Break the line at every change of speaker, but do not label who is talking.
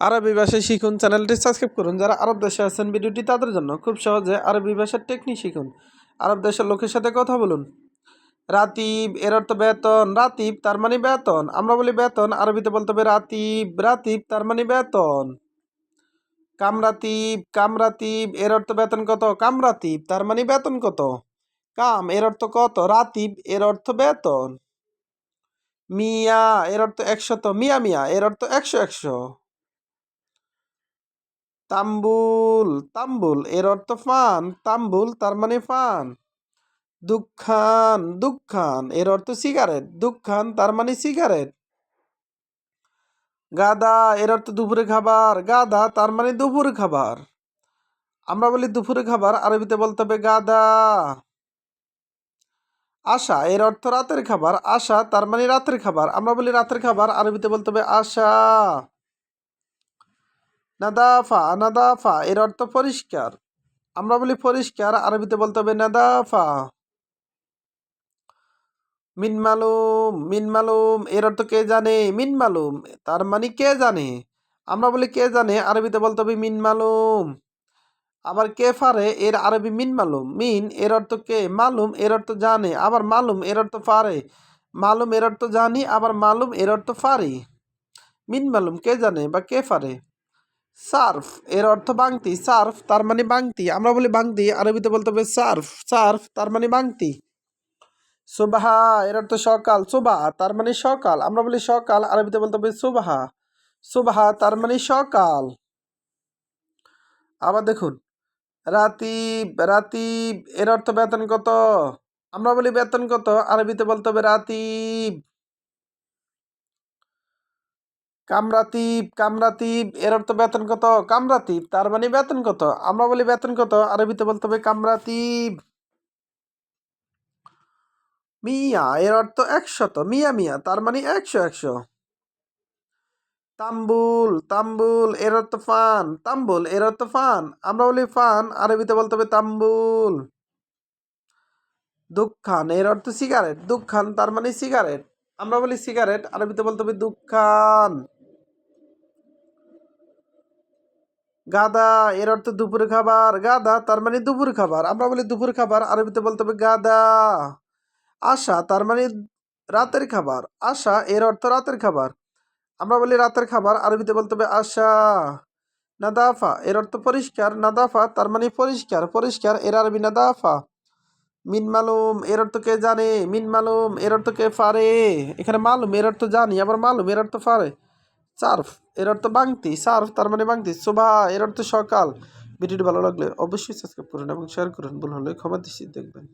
আরবি ভাষা শিখুন চ্যানেলটি সাবস্ক্রাইব করুন। যারা আরব দেশে আছেন ভিডিওটি তাদের জন্য খুব সহজে আরবি ভাষার টেকনিক শিখুন। আরব দেশের লোকের সাথে কথা বলুন। রাতিব এর অর্থ বেতন। রাতিব তার মানে বেতন। আমরা বলি বেতন, আরবিতে বলতে হবে রাতিব। রাতিব তার মানে বেতন। কামরাতিব। কামরাতিব এর অর্থ বেতন কত। কামরাতিব তার মানে বেতন কত। কাম এর অর্থ কত। রাতিব এর অর্থ বেতন। মিয়া এর অর্থ ১০০। মিয়া মিয়া এর অর্থ ১০০ ১০০। তাম্বুল। তাম্বুল এর অর্থ ফান। তাম্বুল তার মানে ফান। দুখান। দুখান এর অর্থ সিগারেট। দুখান তার মানে সিগারেট। গাদা এর অর্থ দুপুরে খাবার। গাদা তার মানে দুপুরে খাবার। আমরা বলি দুপুরে খাবার, আরবিতে বলতে হবে গাদা। আশা এর অর্থ রাতের খাবার। আশা তার মানে রাতের খাবার। আমরা বলি রাতের খাবার, আরবিতে বলতে হবে আশা। নাদাফা। নাদাফা এর অর্থ পরিষ্কার। আমরা বলি পরিষ্কার, আরবিতে বলতে হবে নাদাফা। মিন মালুম। মিন মালুম এর অর্থ কে জানে। মিন মালুম তার মানে কে জানে। আমরা বলি কে জানে, আরবিতে বলতে হবে মিন মালুম। আবার কে ফারে এর আরবি মিন মালুম। মিন এর অর্থ কে, মালুম এর অর্থ জানে, আবার মালুম এর অর্থ ফারে। মালুম এর অর্থ জানি, আবার মালুম এর অর্থ ফারি। মিন মালুম কে জানে বা কে ফারে। সার্ফ এর অর্থ বাংতি। সার্ফ তার মানে বাংতি। আমরা বলি বাংতি, আরবিতে বলতে হবে সার্ফ। সার্ফ তার মানে বাংতি। সুবাহা এর অর্থ সকাল। সুবাহ তার মানে সকাল। আমরা বলি সকাল, আরবিতে বলতে হবে সুবাহা। সুবাহা তার মানে সকাল। আবার দেখুন, রাতিব। রাতিব এর অর্থ বেতন কত। আমরা বলি বেতন কত, আরবিতে বলতে হবে রাতিব। কামরাতিব। কামরাতিব এর অর্থ বেতন কত। কামরাতিব তার মানে বেতন কত। আমরা বলি বেতন কত, আরবিতে বলতে হবে কামরাতিব। মিয়া এর অর্থ ১০০। মিয়া মিয়া তার মানে ১০০ ১০০। তাম্বুল। তাম্বুল এর অর্থ ফান। তাম্বুল এর অর্থ ফান। আমরা বলি ফান, আরবিতে বলতে হবে তাম্বুল। দুখান এর অর্থ সিগারেট। দুখান তার মানে সিগারেট। আমরা বলি সিগারেট, আরবিতে বলতে হবে দুখান। গাদা এর অর্থ দুপুরে খাবার। গাদা তার মানে দুপুর খাবার। আমরা বলি দুপুর খাবার, আরবিতে বলতে হবে গাদা। আশা তার মানে রাতের খাবার। আশা এর অর্থ রাতের খাবার। আমরা বলি রাতের খাবার, আরবিতে বলতে হবে আশা। নাদাফা এর অর্থ পরিষ্কার। নাদাফা তার মানে পরিষ্কার। পরিষ্কার এর আরবি নাদাফা। মিন মালুম এর অর্থ কে জানে। মিন মালুম এর অর্থ কে ফারে। এখানে মালুম এর অর্থ জানি, আবার মালুম এর অর্থ ফারে। সার্ফ এর অর্থ বাংতি। সার্ফ তার মানে বাংতি। সুবাহ এর অর্থ সকাল। ভিডিওটি ভালো লাগলে অবশ্যই সাবস্ক্রাইব করুন এবং শেয়ার করুন। ভুল হলে ক্ষমা দৃষ্টিতে দেখবেন।